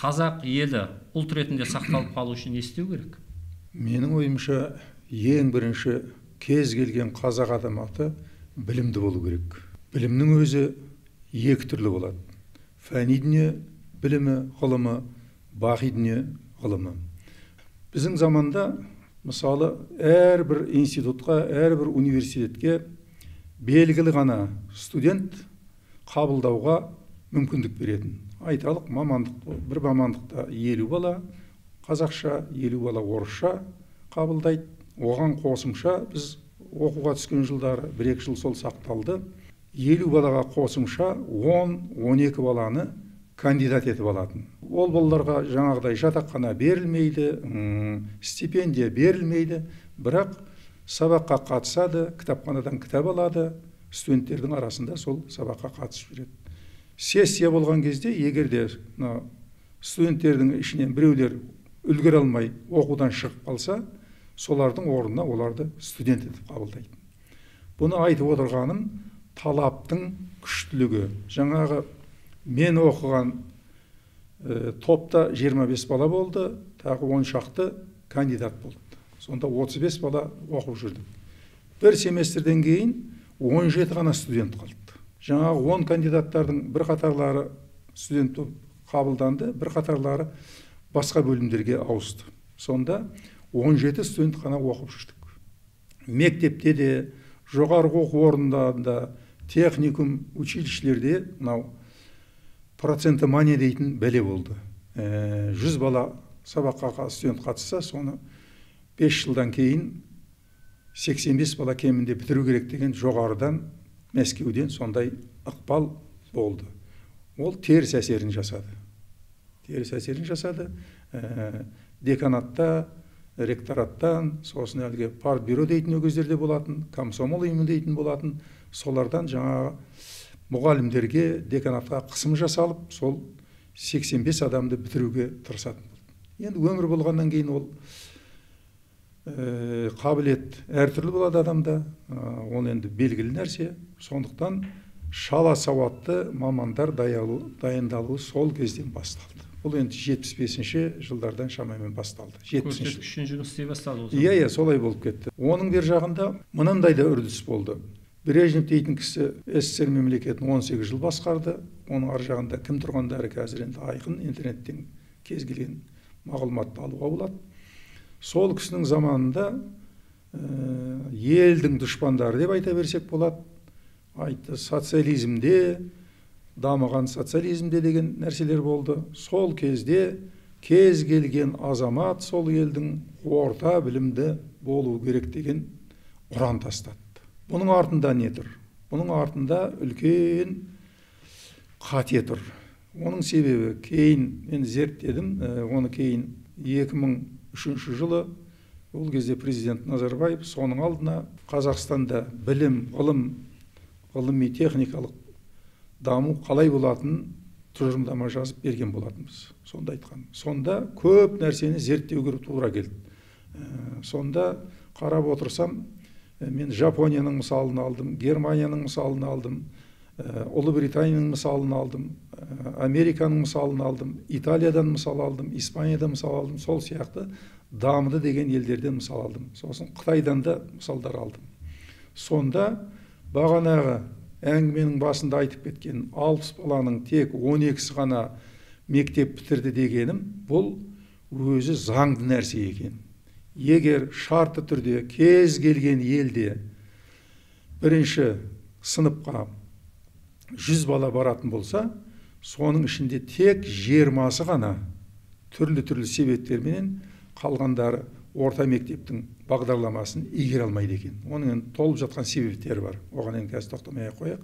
қазақ елі ұлт ретінде сақталып қалу үшін не істеу керек? Менің ойымша ең бірінші кез келген қазақ азаматы білімді болу керек. Білімнің өзі екі түрлі болады. Фәни дүние білімі, ғылымы, бақи дүние ғылымы. Біздің заманда мысалы әрбір институтқа, әрбір университетке белгілі ғана студент қабылдауға мүмкіндік беретін. Айталық бір мамандықта 50 бала қазақша, 50 бала орысша қабылдайды. Оған қосымша біз оқуға түскен жылдары 1-2 жыл сол сақталды. 50 балаға қосымша 10-12 баланы кандидат етіп алатын. Ол балаларға жаңағыдай жатақхана берілмейді, стипендия берілмейді, бірақ сабаққа қатысады, кітапханадан кітап алады, студенттердің арасында сол сабаққа қатысып жүреді. Сессия болған кезде, егерде студенттердің ішінен біреулер үлгере алмай оқудан шығып қалса, солардың орнына оларды студент етіп қабылдайды. Бұны айтып отырғаным талаптың күштілігі. Жаңағы мен оқыған топта 25 бала болды, тағы 10 шақты кандидат болды. Сонда 35 бала оқып жүрдік. Бір семестрден кейін 17 ғана студент қалды. Жаңағы 10 кандидаттардың бір қатарлары студент қабылданды, бір қатарлары басқа бөлімдерге ауысты. Сонда 17 студент ғана оқып жүрдік. Мектепте де, жоғарғы оқу орындарында, техникум, училищелерде проценті мане дейтін бәле болды. 100 бала сабаққа студент қатысса, соны 5 жылдан кейін 85 бала кемінде бітіру керек деген жоғарыдан Мәскеуден сондай ықпал болды. Ол теріс әсерін жасады. Деканатта, ректораттан, сосын әлгі партбюро дейтін өгіздерде болатын, комсомол ұйымы дейтін болатын, солардан жаңағы мұғалімдерге, деканатқа қысым жасалып, сол 85 адамды бітіруге тырысатын болды. Енді өмір болғаннан кейін ол қабілет әртүрлі болады адамда, ол енді белгілі нәрсе. Сондықтан шала сауатты мамандар дайындалуы сол кезден басталды. Бұл енді 75-ші жылдардан шамамен басталды. Көрсеткішін жұмыс істей басталды. Иә, солай болып кетті. Оның бер жағында мынандай да үрдіс болды. Брежнев дейтін кісі СССР мемлекетін 18 жыл басқарды. Оның ар жағында кім тұрғандары қазір енді айқын, интернеттен кез келген мағлұматты алуға болады. Сол кісінің заманында елдің дұшпандары деп айта берсек болады. Айтты, социализмде, дамыған социализмде деген нәрселер болды. Сол кезде кез келген азамат сол елдің орта білімді болу керек деген ұран тастады. Бұның артында не тұр? Бұның артында үлкен қате тұр. Оның себебі кейін мен зерттедім, оны кейін 2003 жылы ол кезде президент Назарбаев соның алдына Қазақстанда білім, ғылыми техникалық даму қалай болатынын тұжырымдама жазып берген болатынбыз. Сонда айтқан. Сонда көп нәрсені зерттеуге тура келді. Сонда қарап отырсам, мен Жапонияның мысалын алдым, Германияның мысалын алдым, Ұлыбританияның мысалын алдым, Американың мысалын алдым, Италиядан мысал алдым, Испаниядан мысал алдым, сол сияқты дамыды деген елдерден мысал алдым. Сосын Қытайдан да мысалдар алдым. Сонда бағанағы әңгіменің басында айтып кеткен 60 баланың тек 12-сі ғана мектеп бітірді дегенім, бұл өзі заңды нәрсе екен. Егер шартты түрде кез келген елде бірінші сыныпқа 100 бала баратын болса, соның ішінде тек 20-сы ғана түрлі себептермен қалғандары орта мектептің бағдарламасын игере алмайды екен. Оның толып жатқан себептері бар. Оған енді қазір тоқтамай қояйық.